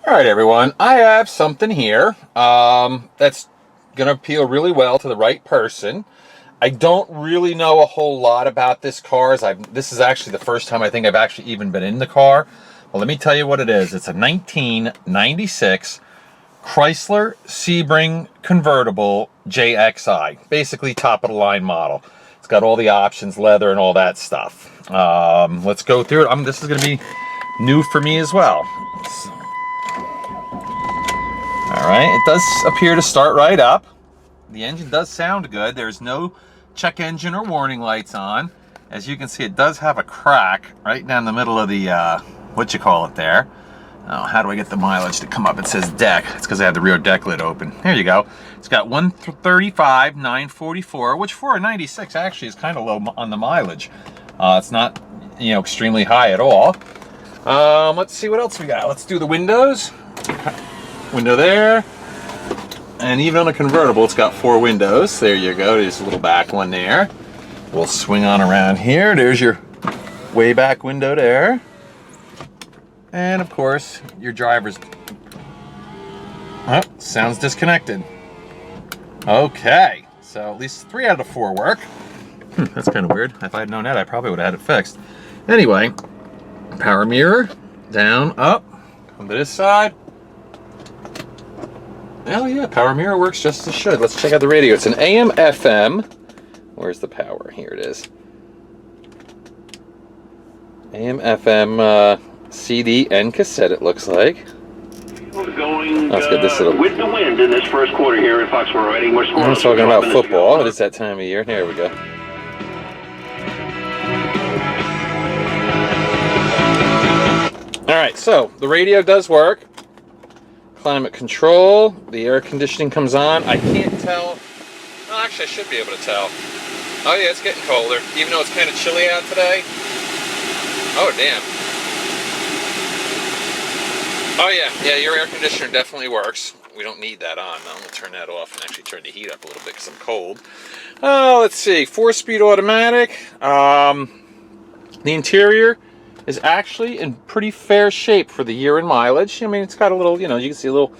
All right, everyone, I have something here that's going to appeal really well to the right person. I don't really know a whole lot about this car. This is actually the first time I think I've actually even been in the car. Well, let me tell you what it is. It's a 1996 Chrysler Sebring Convertible JXi. Basically top of the line model. It's got all the options, leather and all that stuff. Let's go through it. This is going to be new for me as well. All right, it does appear to start right up. The engine does sound good. There's no check engine or warning lights on. As you can see, it does have a crack right down the middle of the, what you call it there. Oh, how do I get the mileage to come up? It says deck. It's because I have the rear deck lid open. There you go. It's got 135,944, which for a 96 actually is kind of low on the mileage. It's not, extremely high at all. Let's see what else we got. Let's do the windows. Window there, and even on a convertible it's got 4 windows. There you go. There's a little back one there. We'll swing on around here. There's your way back window there, and of course your driver's sounds disconnected. Okay, so at least 3 out of the 4 work. That's kind of weird. If I had known that, I probably would have had it fixed. Anyway, power mirror, down, up, come to this side. Oh yeah, power mirror works just as it should. Let's check out the radio. It's an AM FM. Where's the power? Here it is. AM FM CD and cassette, it looks like. Going let's get this with the wind in this first quarter here in Foxborough. I'm talking about football. It is that time of year. Here we go. All right, so the radio does work. Climate control, the air conditioning comes on. I can't tell. Well, actually, I should be able to tell. Oh yeah, it's getting colder, even though it's kind of chilly out today. Oh damn. Oh yeah, your air conditioner definitely works. We don't need that on. I'm gonna turn that off and actually turn the heat up a little bit because I'm cold. Let's see, 4-speed automatic. The interior is actually in pretty fair shape for the year and mileage. I mean, it's got a little, you can see a little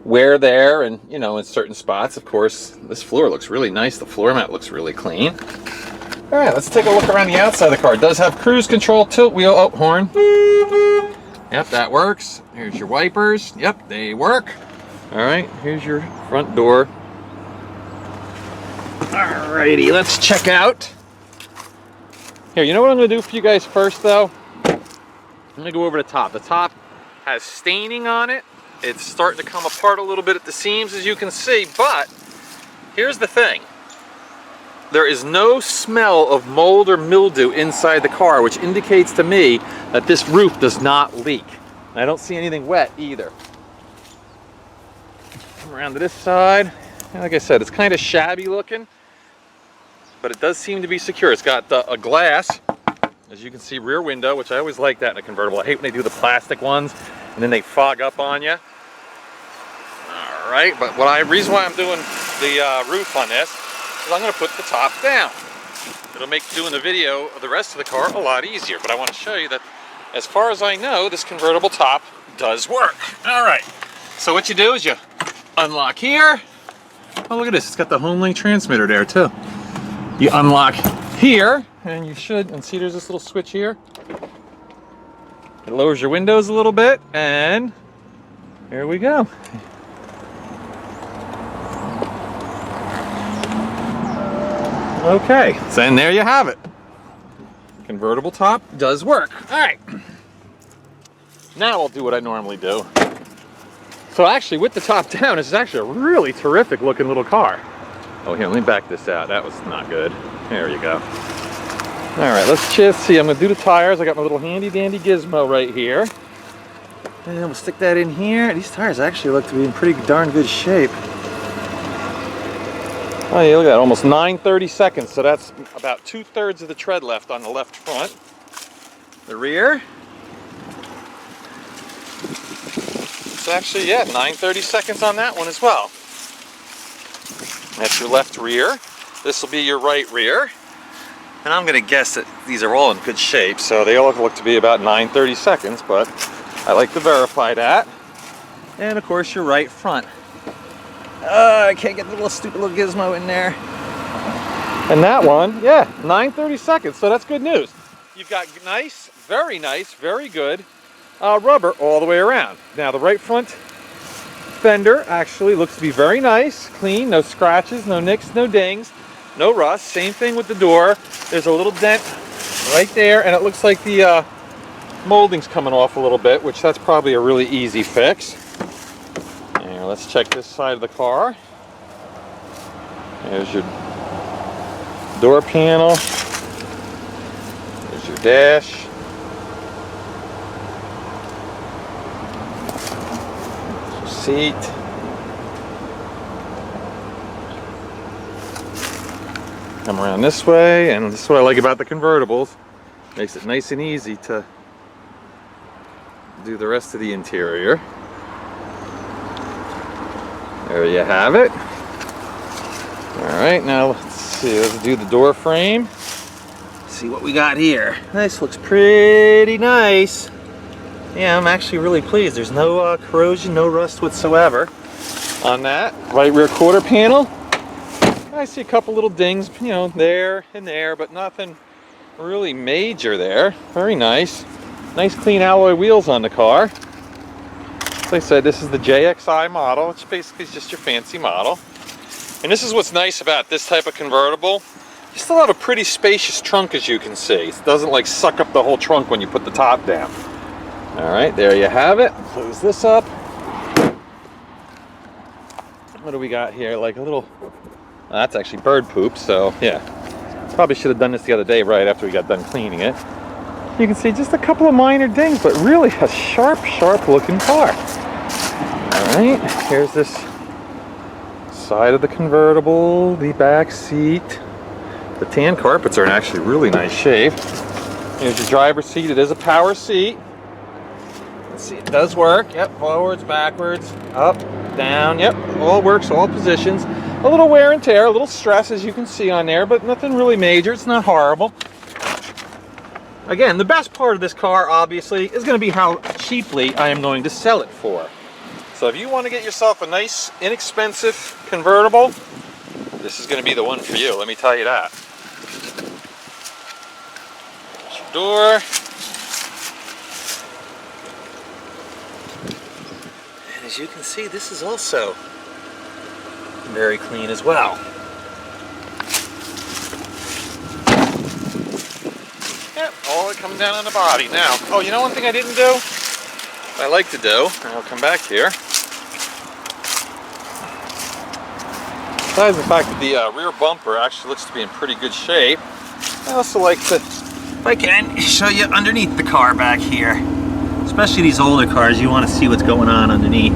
wear there and, in certain spots. Of course, this floor looks really nice. The floor mat looks really clean. All right, let's take a look around the outside of the car. It does have cruise control, tilt wheel, horn. Yep, that works. Here's your wipers. Yep, they work. All right, here's your front door. All righty, let's check out. Here, you know what I'm gonna do for you guys first though? I'm gonna go over the top. The top has staining on it. It's starting to come apart a little bit at the seams, as you can see, but here's the thing. There is no smell of mold or mildew inside the car, which indicates to me that this roof does not leak. And I don't see anything wet either. Come around to this side. And like I said, it's kind of shabby looking, but it does seem to be secure. It's got a glass, as you can see, rear window, which I always like that in a convertible. I hate when they do the plastic ones and then they fog up on you. All right, but reason why I'm doing the roof on this is I'm going to put the top down. It'll make doing the video of the rest of the car a lot easier, but I want to show you that as far as I know, this convertible top does work. All right, so what you do is you unlock here. Oh, look at this, it's got the HomeLink transmitter there too. You unlock here, and you should, and see there's this little switch here. It lowers your windows a little bit, and here we go. Okay, so and there you have it. Convertible top does work. All right, now I'll do what I normally do. So actually, with the top down, this is actually a really terrific looking little car. Oh, here, let me back this out. That was not good. There you go. All right, let's just see. I'm gonna do the tires. I got my little handy dandy gizmo right here. And we'll stick that in here. These tires actually look to be in pretty darn good shape. Oh yeah, look at that, almost 9/32. So that's about 2/3 of the tread left on the left front. The rear. It's actually, yeah, 9/32 on that one as well. That's your left rear. This will be your right rear. And I'm gonna guess that these are all in good shape, so they all look to be about 9/32, but I like to verify that. And of course your right front. I can't get the little stupid little gizmo in there. And that one, yeah, 9/30 seconds, so that's good news. You've got nice, very good rubber all the way around. Now the right front fender actually looks to be very nice, clean, no scratches, no nicks, no dings, no rust. Same thing with the door. There's a little dent right there, and it looks like the molding's coming off a little bit, which that's probably a really easy fix. And let's check this side of the car. There's your door panel. There's your dash. There's your seat. Come around this way, and this is what I like about the convertibles. Makes it nice and easy to do the rest of the interior. There you have it. Alright, now let's see, let's do the door frame. See what we got here. This looks pretty nice. Yeah, I'm actually really pleased. There's no corrosion, no rust whatsoever on that. Right rear quarter panel. I see a couple little dings, you know, there and there, but nothing really major there. Very nice. Nice clean alloy wheels on the car. As I said, this is the JXi model, which basically is just your fancy model. And this is what's nice about this type of convertible. You still have a pretty spacious trunk, as you can see. It doesn't like suck up the whole trunk when you put the top down. All right, there you have it. Close this up. What do we got here? Like a little, that's actually bird poop, so yeah. Probably should have done this the other day right after we got done cleaning it. You can see just a couple of minor dings, but really a sharp looking car. All right, here's this side of the convertible, the back seat. The tan carpets are in actually really nice shape. Here's your driver's seat. It is a power seat. Let's see, it does work. Yep, forwards, backwards, up, down. Yep, all works, all positions. A little wear and tear, a little stress, as you can see on there, but nothing really major. It's not horrible. Again, the best part of this car, obviously, is going to be how cheaply I am going to sell it for. So if you want to get yourself a nice, inexpensive convertible, this is going to be the one for you, let me tell you that. There's your door. And as you can see, this is also very clean as well. Yep, all coming down on the body. Now, oh, you know one thing I didn't do? I like to do, and I'll come back here. Besides the fact that the rear bumper actually looks to be in pretty good shape, I also like to, if I can, show you underneath the car back here. Especially these older cars, you want to see what's going on underneath.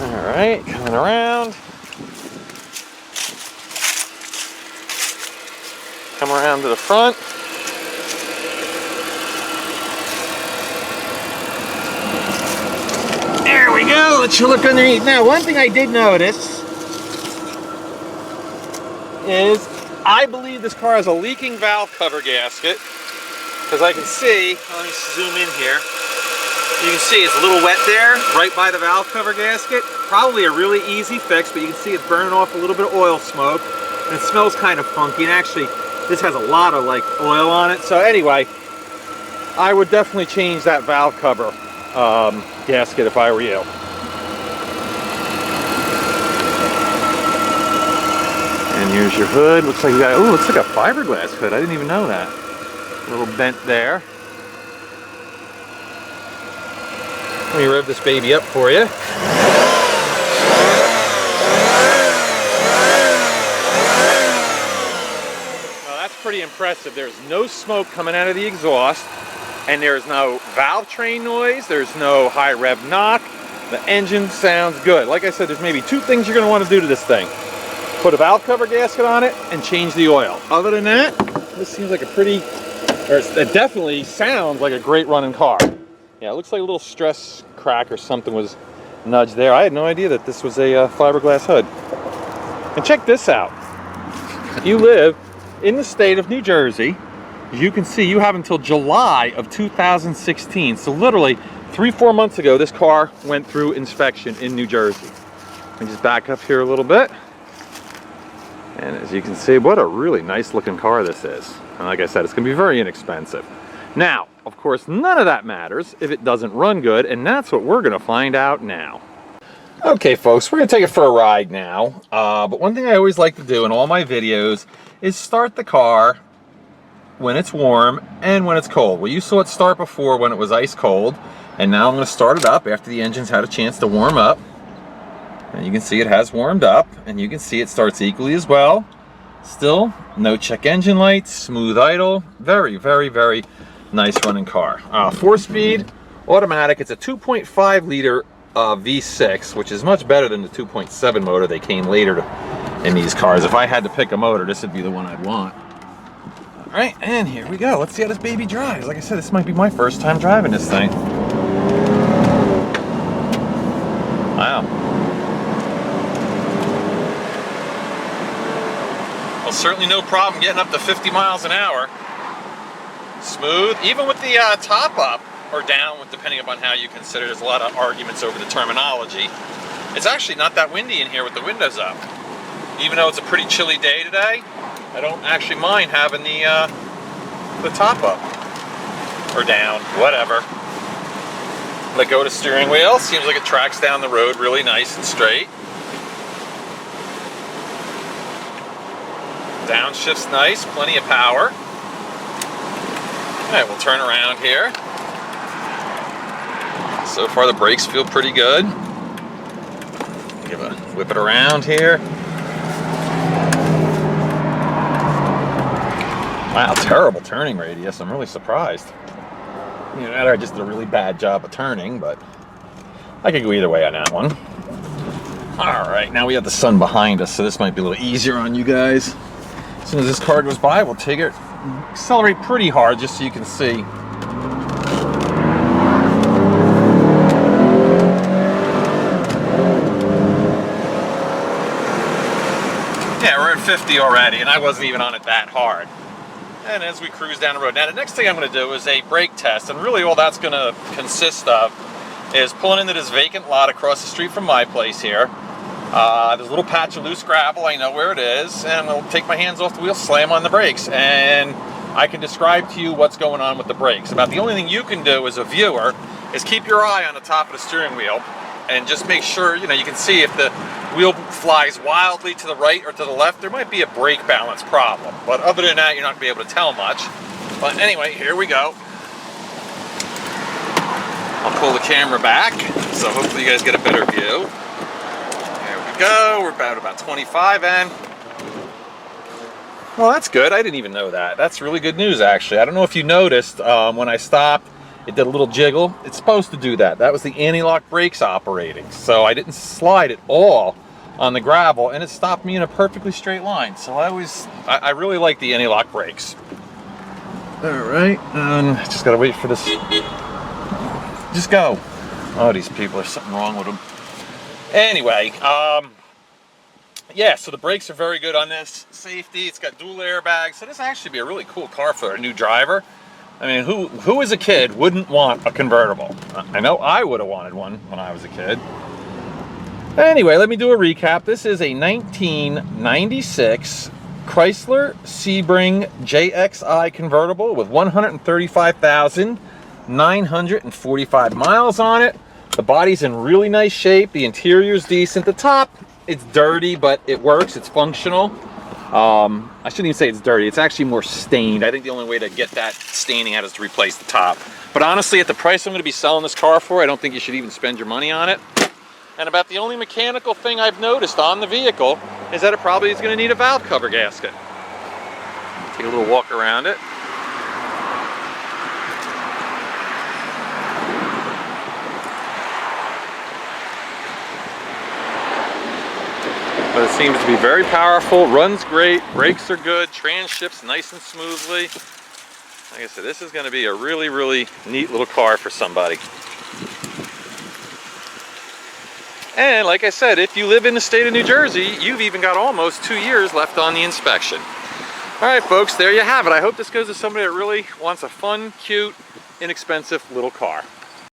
Alright, coming around. Come around to the front. There we go, let's look underneath. Now, one thing I did notice is I believe this car has a leaking valve cover gasket, because I can see, let me zoom in here. You can see it's a little wet there, right by the valve cover gasket. Probably a really easy fix, but you can see it's burning off a little bit of oil smoke, and it smells kind of funky, and actually this has a lot of like oil on it. So anyway, I would definitely change that valve cover gasket if I were you. And here's your hood. Looks like you got, oh, looks like a fiberglass hood. I didn't even know that. A little bent there. Let me rev this baby up for you. Well, that's pretty impressive. There's no smoke coming out of the exhaust, and there's no valve train noise. There's no high rev knock. The engine sounds good. Like I said, there's maybe two things you're going to want to do to this thing. Put a valve cover gasket on it and change the oil. Other than that, this seems like a pretty, or it definitely sounds like a great running car. Yeah, it looks like a little stress crack or something was nudged there. I had no idea that this was a fiberglass hood. And check this out. You live in the state of New Jersey, you can see you have until July of 2016. So literally 3-4 months ago, this car went through inspection in New Jersey. Let me just back up here a little bit. And as you can see, what a really nice looking car this is. And like I said, it's gonna be very inexpensive. Now, of course, none of that matters if it doesn't run good, and that's what we're gonna find out now. Okay, folks, we're gonna take it for a ride now. But one thing I always like to do in all my videos is start the car when it's warm and when it's cold. Well, you saw it start before when it was ice cold, and now I'm going to start it up after the engine's had a chance to warm up. And you can see it has warmed up, and you can see it starts equally as well. Still, no check engine lights, smooth idle, very, very, very nice running car. 4-speed, automatic. It's a 2.5 liter V6, which is much better than the 2.7 motor they came later in these cars. If I had to pick a motor, this would be the one I'd want. All right, and here we go. Let's see how this baby drives. Like I said, this might be my first time driving this thing. Wow. Well, certainly no problem getting up to 50 miles an hour. Smooth, even with the top up or down, depending upon how you consider. There's a lot of arguments over the terminology. It's actually not that windy in here with the windows up. Even though it's a pretty chilly day today, I don't actually mind having the top up or down, whatever. Let go of the steering wheel. Seems like it tracks down the road really nice and straight. Downshift's nice, plenty of power. All right, we'll turn around here. So far the brakes feel pretty good. Give a whip it around here. Wow, terrible turning radius. I'm really surprised. You know, I just did a really bad job of turning, but I could go either way on that one. All right, now we have the sun behind us, so this might be a little easier on you guys. As soon as this car goes by, we'll take it, accelerate pretty hard just so you can see. Yeah, we're at 50 already, and I wasn't even on it that hard. And as we cruise down the road. Now, the next thing I'm going to do is a brake test, and really all that's going to consist of is pulling into this vacant lot across the street from my place here. There's a little patch of loose gravel, I know where it is, and I'll take my hands off the wheel, slam on the brakes, and I can describe to you what's going on with the brakes. About the only thing you can do as a viewer is keep your eye on the top of the steering wheel and just make sure, you know, you can see if the wheel flies wildly to the right or to the left, there might be a brake balance problem. But other than that, you're not going to be able to tell much. But anyway, here we go. I'll pull the camera back, so hopefully you guys get a better view. There we go. We're about 25 in. Well, that's good. I didn't even know that. That's really good news, actually. I don't know if you noticed when I stopped, it did a little jiggle. It's supposed to do that. That was the anti-lock brakes operating. So I didn't slide at all on the gravel, and it stopped me in a perfectly straight line. So I really like the anti-lock brakes. All right, and just gotta wait for this. Just go. Oh, these people, there's something wrong with them. Anyway, yeah, so the brakes are very good on this. Safety, it's got dual airbags. So this actually be a really cool car for a new driver. I mean, who as a kid wouldn't want a convertible? I know I would have wanted one when I was a kid. Anyway, let me do a recap. This is a 1996 Chrysler Sebring JXi convertible with 135,945 miles on it. The body's in really nice shape. The interior's decent. The top, it's dirty, but it works. It's functional. I shouldn't even say it's dirty. It's actually more stained. I think the only way to get that staining out is to replace the top. But honestly, at the price I'm going to be selling this car for, I don't think you should even spend your money on it. And about the only mechanical thing I've noticed on the vehicle is that it probably is going to need a valve cover gasket. Take a little walk around it. But it seems to be very powerful, runs great, brakes are good, trans shifts nice and smoothly. Like I said, this is going to be a really, really neat little car for somebody. And like I said, if you live in the state of New Jersey, you've even got almost 2 years left on the inspection. All right, folks, there you have it. I hope this goes to somebody that really wants a fun, cute, inexpensive little car.